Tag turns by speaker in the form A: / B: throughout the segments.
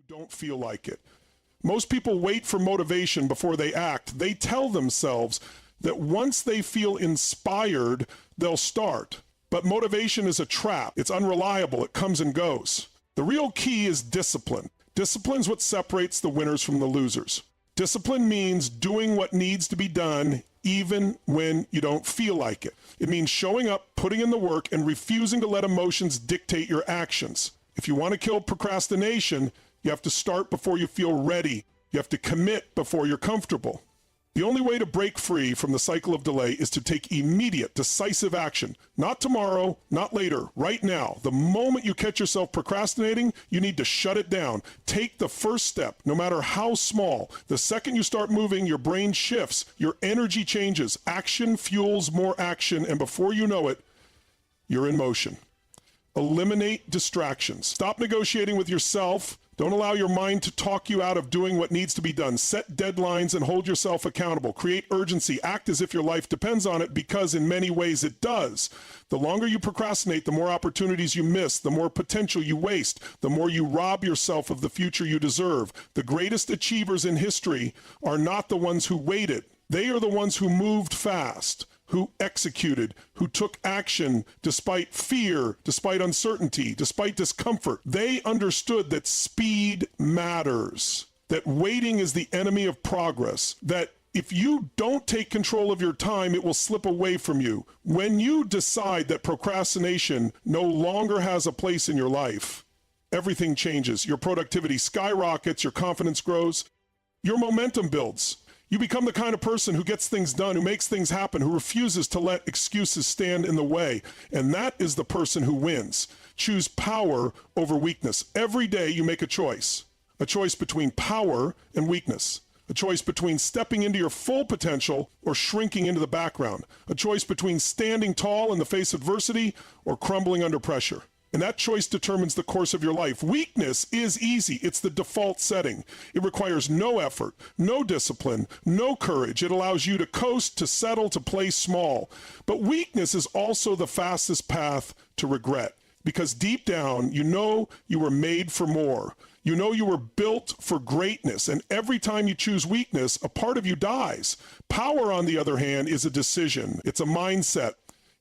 A: Don't feel like it. Most people wait for motivation before they act. They tell themselves that once they feel inspired, they'll start. But motivation is a trap. It's unreliable. It comes and goes. The real key is discipline. Discipline is what separates the winners from the losers. Discipline means doing what needs to be done even when you don't feel like it. It means showing up, putting in the work, and refusing to let emotions dictate your actions. If you want to kill procrastination, you have to start before you feel ready. You have to commit before you're comfortable. The only way to break free from the cycle of delay is to take immediate, decisive action. Not tomorrow, not later, right now. The moment you catch yourself procrastinating, you need to shut it down. Take the first step, no matter how small. The second you start moving, your brain shifts, your energy changes. Action fuels more action, and before you know it, you're in motion. Eliminate distractions. Stop negotiating with yourself. Don't allow your mind to talk you out of doing what needs to be done. Set deadlines and hold yourself accountable. Create urgency. Act as if your life depends on it, because in many ways it does. The longer you procrastinate, the more opportunities you miss, the more potential you waste, the more you rob yourself of the future you deserve. The greatest achievers in history are not the ones who waited. They are the ones who moved fast, who executed, who took action despite fear, despite uncertainty, despite discomfort. They understood that speed matters, that waiting is the enemy of progress, that if you don't take control of your time, it will slip away from you. When you decide that procrastination no longer has a place in your life, everything changes. Your productivity skyrockets, your confidence grows, your momentum builds. You become the kind of person who gets things done, who makes things happen, who refuses to let excuses stand in the way. And that is the person who wins. Choose power over weakness. Every day you make a choice between power and weakness, a choice between stepping into your full potential or shrinking into the background, a choice between standing tall in the face of adversity or crumbling under pressure. And that choice determines the course of your life. Weakness is easy. It's the default setting. It requires no effort, no discipline, no courage. It allows you to coast, to settle, to play small. But weakness is also the fastest path to regret, because deep down, you know you were made for more. You know you were built for greatness. And every time you choose weakness, a part of you dies. Power, on the other hand, is a decision. It's a mindset.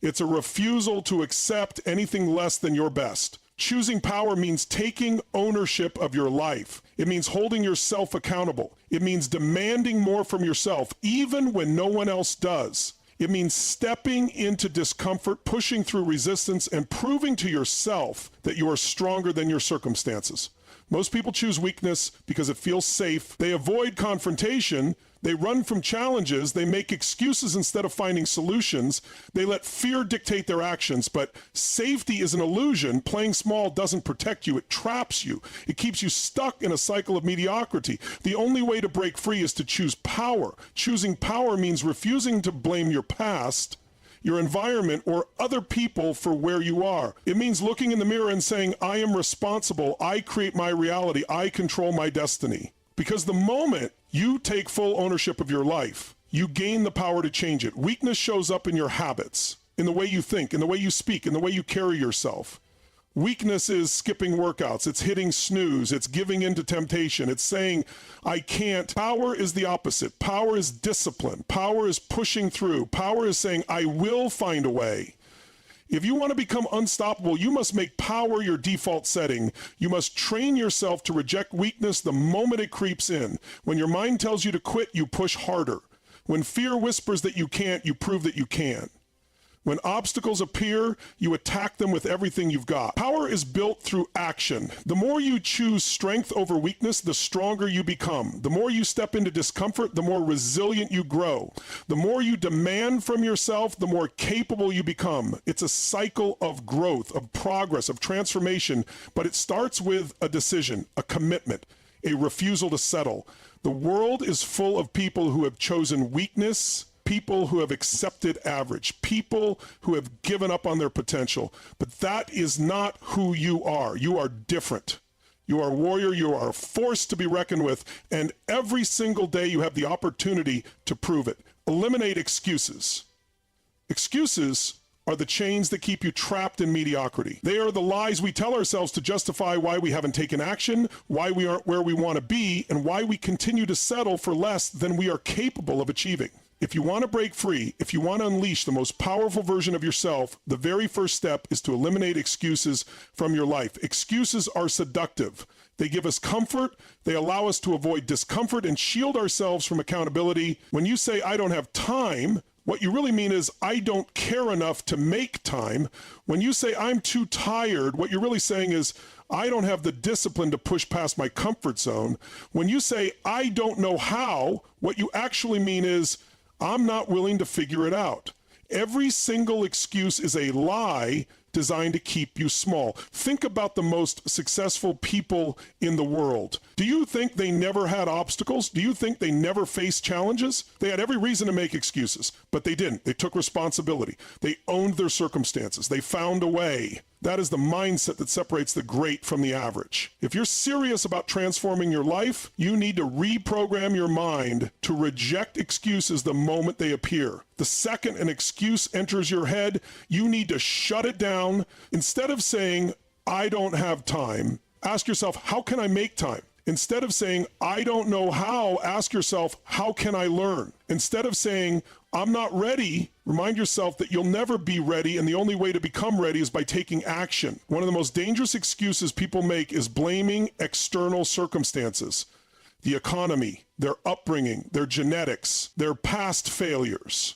A: It's a refusal to accept anything less than your best. Choosing power means taking ownership of your life. It means holding yourself accountable. It means demanding more from yourself, even when no one else does. It means stepping into discomfort, pushing through resistance, and proving to yourself that you are stronger than your circumstances. Most people choose weakness because it feels safe. They avoid confrontation. They run from challenges. They make excuses instead of finding solutions. They let fear dictate their actions. But safety is an illusion. Playing small doesn't protect you. It traps you. It keeps you stuck in a cycle of mediocrity. The only way to break free is to choose power. Choosing power means refusing to blame your past, your environment, or other people for where you are. It means looking in the mirror and saying, I am responsible. I create my reality. I control my destiny. Because the moment you take full ownership of your life, you gain the power to change it. Weakness shows up in your habits, in the way you think, in the way you speak, in the way you carry yourself. Weakness is skipping workouts. It's hitting snooze. It's giving in to temptation. It's saying, I can't. Power is the opposite. Power is discipline. Power is pushing through. Power is saying, I will find a way. If you want to become unstoppable, you must make power your default setting. You must train yourself to reject weakness the moment it creeps in. When your mind tells you to quit, you push harder. When fear whispers that you can't, you prove that you can. When obstacles appear, you attack them with everything you've got. Power is built through action. The more you choose strength over weakness, the stronger you become. The more you step into discomfort, the more resilient you grow. The more you demand from yourself, the more capable you become. It's a cycle of growth, of progress, of transformation, but it starts with a decision, a commitment, a refusal to settle. The world is full of people who have chosen weakness, people who have accepted average, people who have given up on their potential. But that is not who you are. You are different. You are a warrior. You are a force to be reckoned with. And every single day you have the opportunity to prove it. Eliminate excuses. Excuses are the chains that keep you trapped in mediocrity. They are the lies we tell ourselves to justify why we haven't taken action, why we aren't where we want to be, and why we continue to settle for less than we are capable of achieving. If you want to break free, if you want to unleash the most powerful version of yourself, the very first step is to eliminate excuses from your life. Excuses are seductive. They give us comfort, they allow us to avoid discomfort and shield ourselves from accountability. When you say, I don't have time, what you really mean is, I don't care enough to make time. When you say, I'm too tired, what you're really saying is, I don't have the discipline to push past my comfort zone. When you say, I don't know how, what you actually mean is, I'm not willing to figure it out. Every single excuse is a lie designed to keep you small. Think about the most successful people in the world. Do you think they never had obstacles? Do you think they never faced challenges? They had every reason to make excuses, but they didn't. They took responsibility. They owned their circumstances. They found a way. That is the mindset that separates the great from the average. If you're serious about transforming your life, you need to reprogram your mind to reject excuses the moment they appear. The second an excuse enters your head, you need to shut it down. Instead of saying, I don't have time, ask yourself, how can I make time? Instead of saying, I don't know how, ask yourself, how can I learn? Instead of saying, I'm not ready, remind yourself that you'll never be ready, and the only way to become ready is by taking action. One of the most dangerous excuses people make is blaming external circumstances. The economy, their upbringing, their genetics, their past failures,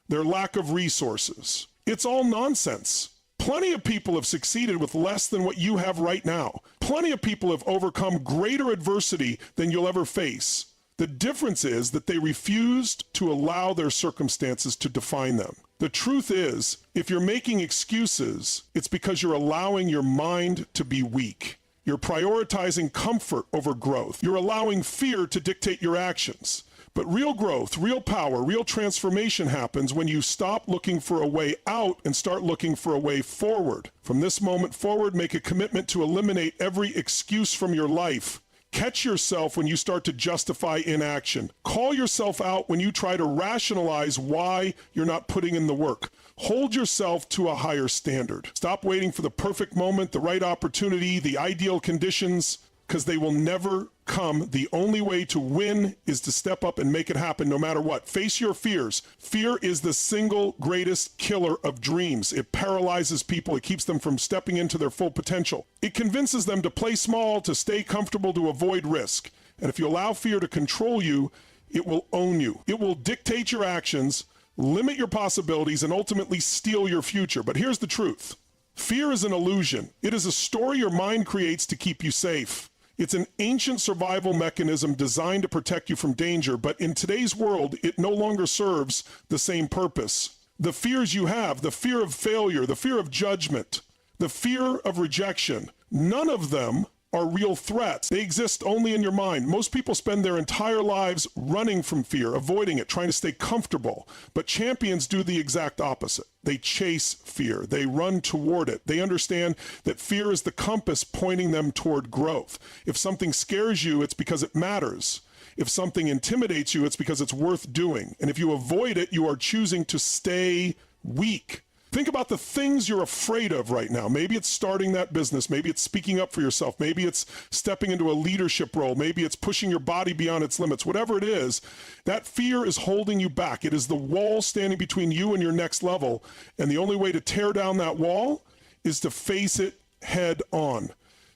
A: their lack of resources. It's all nonsense. Plenty of people have succeeded with less than what you have right now. Plenty of people have overcome greater adversity than you'll ever face. The difference is that they refused to allow their circumstances to define them. The truth is, if you're making excuses, it's because you're allowing your mind to be weak. You're prioritizing comfort over growth. You're allowing fear to dictate your actions. But real growth, real power, real transformation happens when you stop looking for a way out and start looking for a way forward. From this moment forward, make a commitment to eliminate every excuse from your life. Catch yourself when you start to justify inaction. Call yourself out when you try to rationalize why you're not putting in the work. Hold yourself to a higher standard. Stop waiting for the perfect moment, the right opportunity, the ideal conditions, because they will never come. The only way to win is to step up and make it happen no matter what. Face your fears. Fear is the single greatest killer of dreams. It paralyzes people. It keeps them from stepping into their full potential. It convinces them to play small, to stay comfortable, to avoid risk. And if you allow fear to control you, it will own you. It will dictate your actions, limit your possibilities, and ultimately steal your future. But here's the truth. Fear is an illusion. It is a story your mind creates to keep you safe. It's an ancient survival mechanism designed to protect you from danger, but in today's world, it no longer serves the same purpose. The fears you have, the fear of failure, the fear of judgment, the fear of rejection, none of them are real threats. They exist only in your mind. Most people spend their entire lives running from fear, avoiding it, trying to stay comfortable. But champions do the exact opposite. They chase fear. They run toward it. They understand that fear is the compass pointing them toward growth. If something scares you, it's because it matters. If something intimidates you, it's because it's worth doing. And if you avoid it, you are choosing to stay weak. Think about the things you're afraid of right now. Maybe it's starting that business. Maybe it's speaking up for yourself. Maybe it's stepping into a leadership role. Maybe it's pushing your body beyond its limits. Whatever it is, that fear is holding you back. It is the wall standing between you and your next level. And the only way to tear down that wall is to face it head on.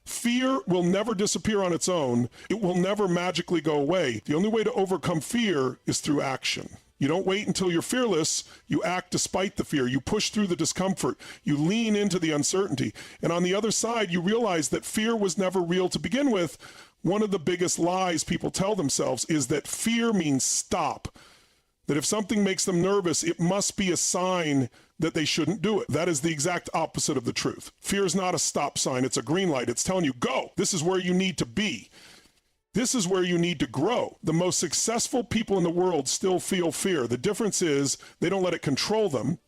A: Fear will never disappear on its own. It will never magically go away. The only way to overcome fear is through action. You don't wait until you're fearless. You act despite the fear. You push through the discomfort. You lean into the uncertainty. And on the other side, you realize that fear was never real to begin with. One of the biggest lies people tell themselves is that fear means stop. That if something makes them nervous, it must be a sign that they shouldn't do it. That is the exact opposite of the truth. Fear is not a stop sign. It's a green light. It's telling you, go. This is where you need to be. This is where you need to grow. The most successful people in the world still feel fear. The difference is they don't let it control them.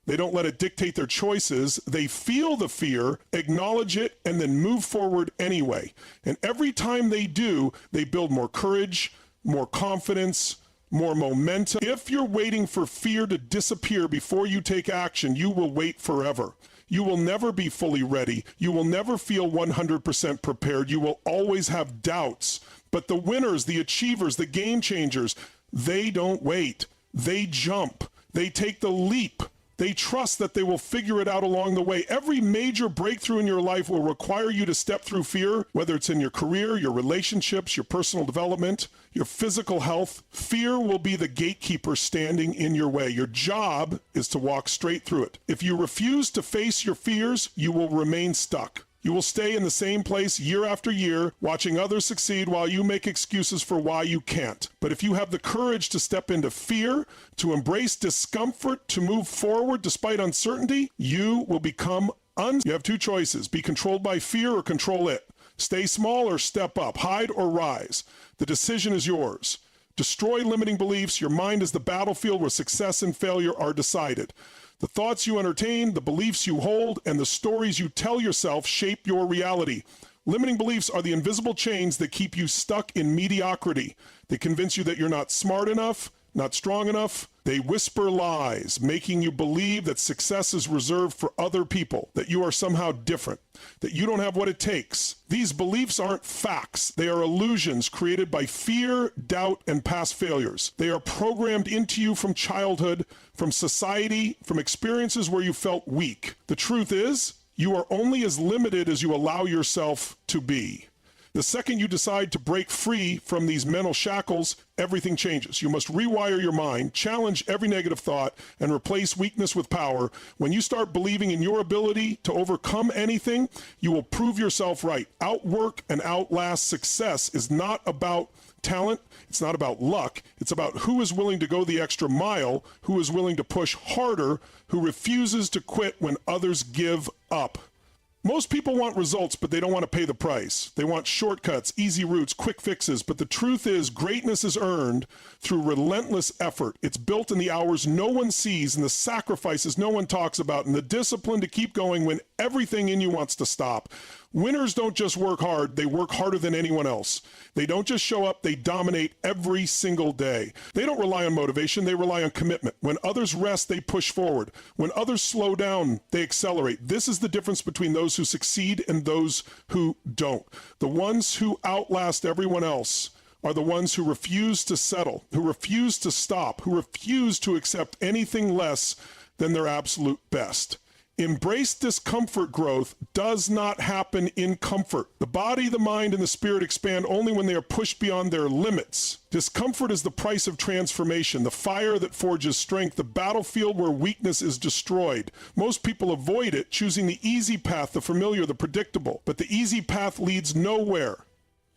A: They don't let it dictate their choices. They feel the fear, acknowledge it, and then move forward anyway. And every time they do, they build more courage, more confidence, more momentum. If you're waiting for fear to disappear before you take action, you will wait forever. You will never be fully ready. You will never feel 100% prepared. You will always have doubts. But the winners, the achievers, the game changers, they don't wait. They jump. They take the leap. They trust that they will figure it out along the way. Every major breakthrough in your life will require you to step through fear, whether it's in your career, your relationships, your personal development, your physical health. Fear will be the gatekeeper standing in your way. Your job is to walk straight through it. If you refuse to face your fears, you will remain stuck. You will stay in the same place year after year, watching others succeed while you make excuses for why you can't. But if you have the courage to step into fear, to embrace discomfort, to move forward despite uncertainty, you will become You have two choices: be controlled by fear or control it. Stay small or step up, hide or rise. The decision is yours. Destroy limiting beliefs. Your mind is the battlefield where success and failure are decided. The thoughts you entertain, the beliefs you hold, and the stories you tell yourself shape your reality. Limiting beliefs are the invisible chains that keep you stuck in mediocrity. They convince you that you're not smart enough, not strong enough. They whisper lies, making you believe that success is reserved for other people, that you are somehow different, that you don't have what it takes. These beliefs aren't facts. They are illusions created by fear, doubt, and past failures. They are programmed into you from childhood, from society, from experiences where you felt weak. The truth is, you are only as limited as you allow yourself to be. The second you decide to break free from these mental shackles, everything changes. You must rewire your mind, challenge every negative thought, and replace weakness with power. When you start believing in your ability to overcome anything, you will prove yourself right. Outwork and outlast success is not about talent. It's not about luck. It's about who is willing to go the extra mile, who is willing to push harder, who refuses to quit when others give up. Most people want results, but they don't want to pay the price. They want shortcuts, easy routes, quick fixes. But the truth is, greatness is earned through relentless effort. It's built in the hours no one sees, and the sacrifices no one talks about, and the discipline to keep going when everything in you wants to stop. Winners don't just work hard, they work harder than anyone else. They don't just show up, they dominate every single day. They don't rely on motivation, they rely on commitment. When others rest, they push forward. When others slow down, they accelerate. This is the difference between those who succeed and those who don't. The ones who outlast everyone else are the ones who refuse to settle, who refuse to stop, who refuse to accept anything less than their absolute best. Embrace discomfort. Growth does not happen in comfort. The body, the mind, and the spirit expand only when they are pushed beyond their limits. Discomfort is the price of transformation, the fire that forges strength, the battlefield where weakness is destroyed. Most people avoid it, choosing the easy path, the familiar, the predictable. But the easy path leads nowhere.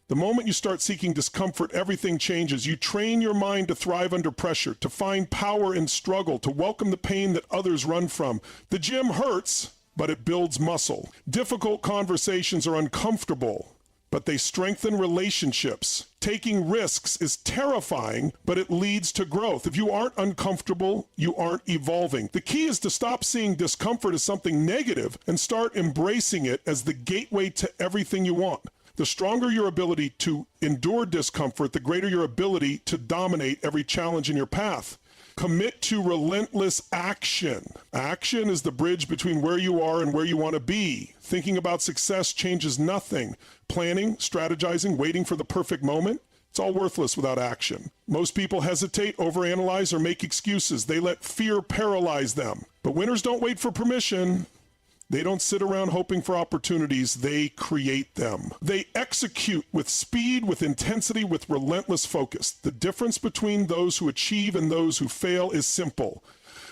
A: The moment you start seeking discomfort, everything changes. You train your mind to thrive under pressure, to find power in struggle, to welcome the pain that others run from. The gym hurts, but it builds muscle. Difficult conversations are uncomfortable, but they strengthen relationships. Taking risks is terrifying, but it leads to growth. If you aren't uncomfortable, you aren't evolving. The key is to stop seeing discomfort as something negative and start embracing it as the gateway to everything you want. The stronger your ability to endure discomfort, the greater your ability to dominate every challenge in your path. Commit to relentless action. Action is the bridge between where you are and where you want to be. Thinking about success changes nothing. Planning, strategizing, waiting for the perfect moment, it's all worthless without action. Most people hesitate, overanalyze, or make excuses. They let fear paralyze them. But winners don't wait for permission. They don't sit around hoping for opportunities, they create them. They execute with speed, with intensity, with relentless focus. The difference between those who achieve and those who fail is simple.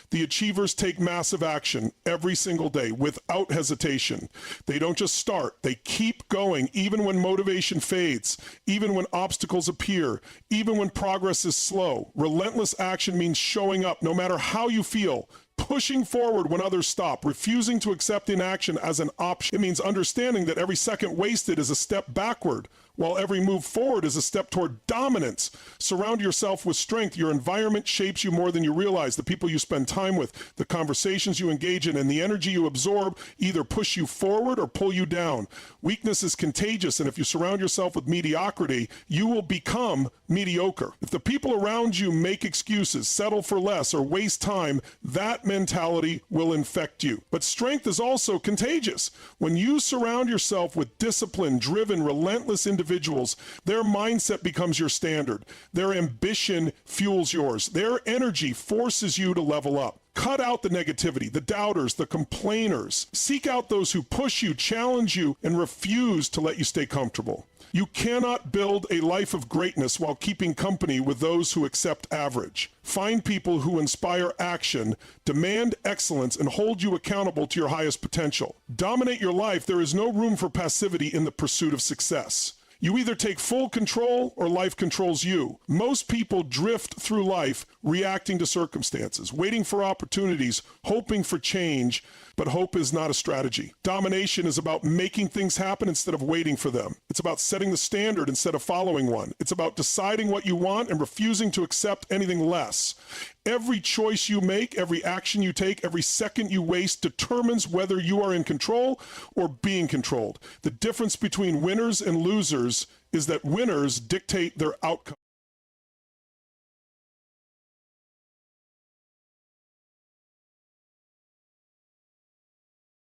A: The achievers take massive action every single day without hesitation. They don't just start, they keep going even when motivation fades, even when obstacles appear, even when progress is slow. Relentless action means showing up no matter how you feel, pushing forward when others stop, refusing to accept inaction as an option. It means understanding that every second wasted is a step backward, while every move forward is a step toward dominance. Surround yourself with strength. Your environment shapes you more than you realize. The people you spend time with, the conversations you engage in, and the energy you absorb either push you forward or pull you down. Weakness is contagious, and if you surround yourself with mediocrity, you will become mediocre. If the people around you make excuses, settle for less, or waste time, that mentality will infect you. But strength is also contagious. When you surround yourself with disciplined, driven, relentless individuals, their mindset becomes your standard. Their ambition fuels yours. Their energy forces you to level up. Cut out the negativity, the doubters, the complainers. Seek out those who push you, challenge you, and refuse to let you stay comfortable. You cannot build a life of greatness while keeping company with those who accept average. Find people who inspire action, demand excellence, and hold you accountable to your highest potential. Dominate your life. There is no room for passivity in the pursuit of success. You either take full control or life controls you. Most people drift through life reacting to circumstances, waiting for opportunities, hoping for change, but hope is not a strategy. Domination is about making things happen instead of waiting for them. It's about setting the standard instead of following one. It's about deciding what you want and refusing to accept anything less. Every choice you make, every action you take, every second you waste determines whether you are in control or being controlled. The difference between winners and losers is that winners dictate their outcome.